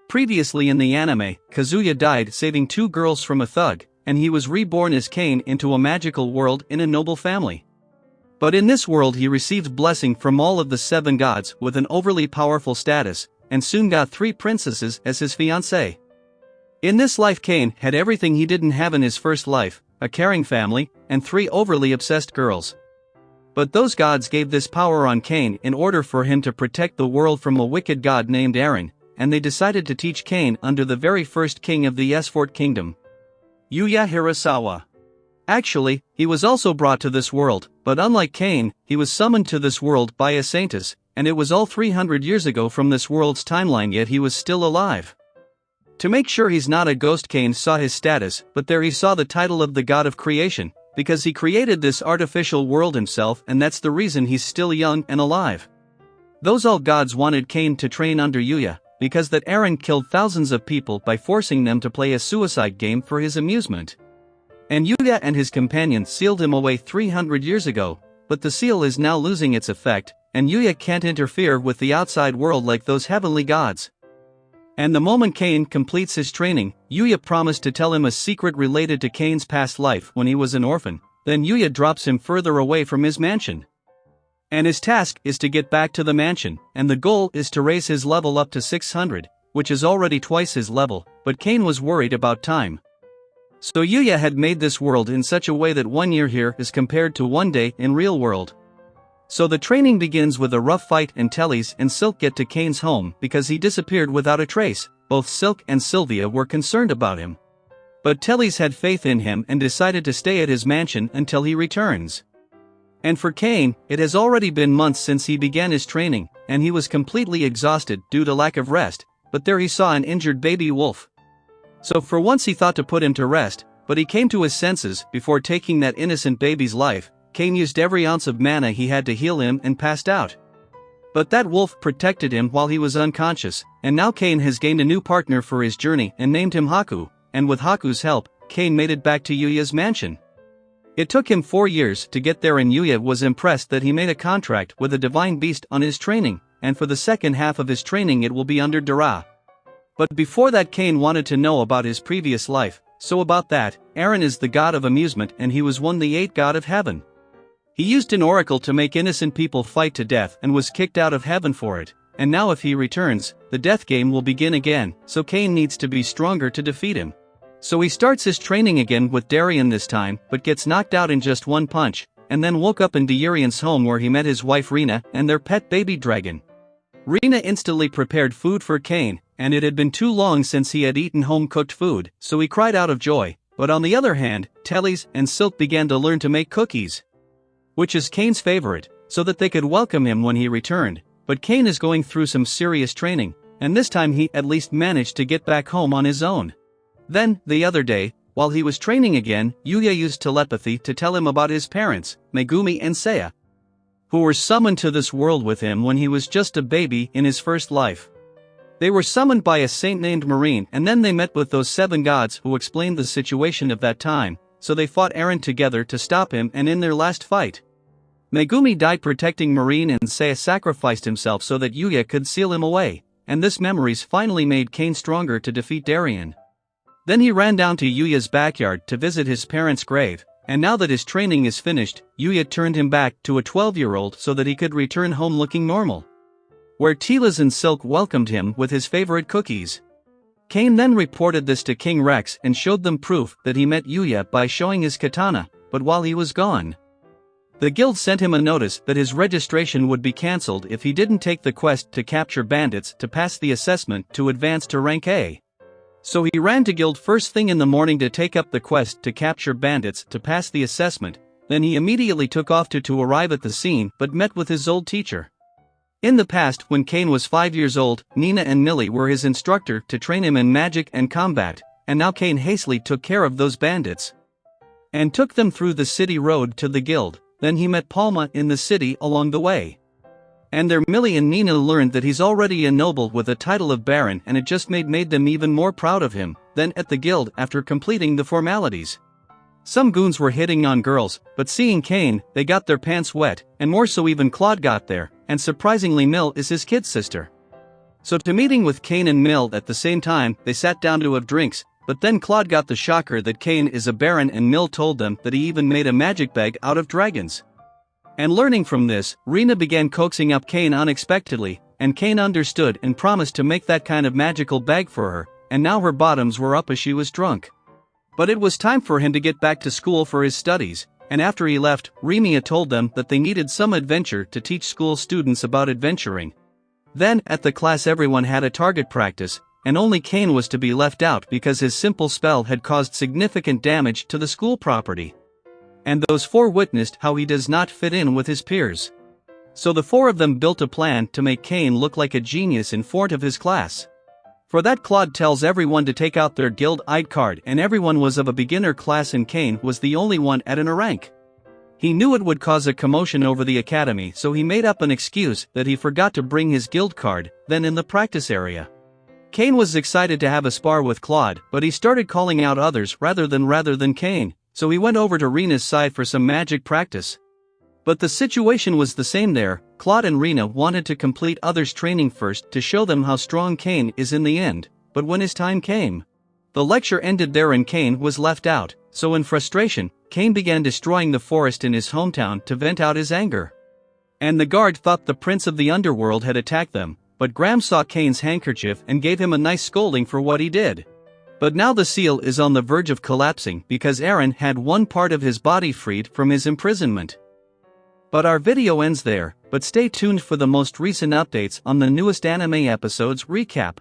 Previously in the anime, Kazuya died saving 2 girls from a thug, and he was reborn as Cain into a magical world in a noble family. But in this world he received blessing from all of the 7 gods with an overly powerful status, and soon got 3 princesses as his fiancée. In this life Cain had everything he didn't have in his first life, a caring family, and 3 overly obsessed girls. But those gods gave this power on Cain in order for him to protect the world from a wicked god named Aaron, and they decided to teach Cain under the very first king of the selford kingdom, Yuya Hirasawa. Actually, he was also brought to this world, but unlike Cain, he was summoned to this world by a saintess, and it was all 300 years ago from this world's timeline, yet he was still alive. To make sure he's not a ghost, Cain saw his status, but there he saw the title of the god of creation, because he created this artificial world himself, and that's the reason he's still young and alive. Those all gods wanted Cain to train under Yuya, because that Aaron killed thousands of people by forcing them to play a suicide game for his amusement. And Yuya and his companions sealed him away 300 years ago, but the seal is now losing its effect, and Yuya can't interfere with the outside world like those heavenly gods. And the moment Cain completes his training, Yuya promised to tell him a secret related to Cain's past life when he was an orphan, then Yuya drops him further away from his mansion. And his task is to get back to the mansion, and the goal is to raise his level up to 600, which is already twice his level, but Cain was worried about time. So Yuya had made this world in such a way that 1 year here is compared to 1 day in real world. So the training begins with a rough fight, and Tellys and Silk get to Cain's home because he disappeared without a trace. Both Silk and Sylvia were concerned about him. But Tellys had faith in him and decided to stay at his mansion until he returns. And for Cain, it has already been months since he began his training, and he was completely exhausted due to lack of rest, but there he saw an injured baby wolf. So for once he thought to put him to rest, but he came to his senses before taking that innocent baby's life. Cain used every ounce of mana he had to heal him and passed out. But that wolf protected him while he was unconscious, and now Cain has gained a new partner for his journey and named him Haku, and with Haku's help, Cain made it back to Yuya's mansion. It took him 4 years to get there, and Yuya was impressed that he made a contract with a divine beast on his training, and for the second half of his training it will be under Dara. But before that, Cain wanted to know about his previous life, so about that, Aaron is the god of amusement and he was the 8th god of heaven. He used an oracle to make innocent people fight to death and was kicked out of heaven for it, and now if he returns, the death game will begin again, so Cain needs to be stronger to defeat him. So he starts his training again with Darien this time, but gets knocked out in just 1 punch, and then woke up in Darien's home where he met his wife Rina and their pet baby dragon. Rina instantly prepared food for Cain, and it had been too long since he had eaten home-cooked food, so he cried out of joy. But on the other hand, Tellys and Silk began to learn to make cookies, which is Cain's favorite, so that they could welcome him when he returned. But Cain is going through some serious training, and this time he at least managed to get back home on his own. Then, the other day, while he was training again, Yuya used telepathy to tell him about his parents, Megumi and Seiya, who were summoned to this world with him when he was just a baby in his first life. They were summoned by a saint named Marine, and then they met with those 7 gods who explained the situation of that time, so they fought Aaron together to stop him, and in their last fight, Megumi died protecting Marine and Seiya sacrificed himself so that Yuya could seal him away, and this memories finally made Cain stronger to defeat Darien. Then he ran down to Yuya's backyard to visit his parents' grave, and now that his training is finished, Yuya turned him back to a 12-year-old so that he could return home looking normal, where Tellys and Silk welcomed him with his favorite cookies. Cain then reported this to King Rex and showed them proof that he met Yuya by showing his katana, but while he was gone, the guild sent him a notice that his registration would be cancelled if he didn't take the quest to capture bandits to pass the assessment to advance to rank A. So he ran to guild first thing in the morning to take up the quest to capture bandits to pass the assessment, then he immediately took off to arrive at the scene but met with his old teacher. In the past, when Cain was 5 years old, Nina and Millie were his instructor to train him in magic and combat, and now Cain hastily took care of those bandits and took them through the city road to the guild. Then he met Palma in the city along the way. And there Millie and Nina learned that he's already a noble with a title of baron, and it just made them even more proud of him. Then at the guild, after completing the formalities, some goons were hitting on girls, but seeing Cain, they got their pants wet, and more so even Claude got there, and surprisingly Mill is his kid sister. So to meeting with Cain and Mill at the same time, they sat down to have drinks, but then Claude got the shocker that Cain is a baron and Mill told them that he even made a magic bag out of dragons. And learning from this, Rena began coaxing up Cain unexpectedly, and Cain understood and promised to make that kind of magical bag for her, and now her bottoms were up as she was drunk. But it was time for him to get back to school for his studies, and after he left, Remia told them that they needed some adventure to teach school students about adventuring. Then, at the class everyone had a target practice, and only Cain was to be left out because his simple spell had caused significant damage to the school property. And those four witnessed how he does not fit in with his peers. So the four of them built a plan to make Cain look like a genius in front of his class. For that, Claude tells everyone to take out their guild ID card, and everyone was of a beginner class and Cain was the only one at an A rank. He knew it would cause a commotion over the academy, so he made up an excuse that he forgot to bring his guild card, then in the practice area. Cain was excited to have a spar with Claude, but he started calling out others rather than Cain, so he went over to Rena's side for some magic practice. But the situation was the same there. Claude and Rena wanted to complete others' training first to show them how strong Cain is in the end, but when his time came, the lecture ended there and Cain was left out, so in frustration, Cain began destroying the forest in his hometown to vent out his anger. And the guard thought the prince of the underworld had attacked them, but Graham saw Cain's handkerchief and gave him a nice scolding for what he did. But now the seal is on the verge of collapsing because Aaron had one part of his body freed from his imprisonment. But our video ends there, but stay tuned for the most recent updates on the newest anime episodes recap.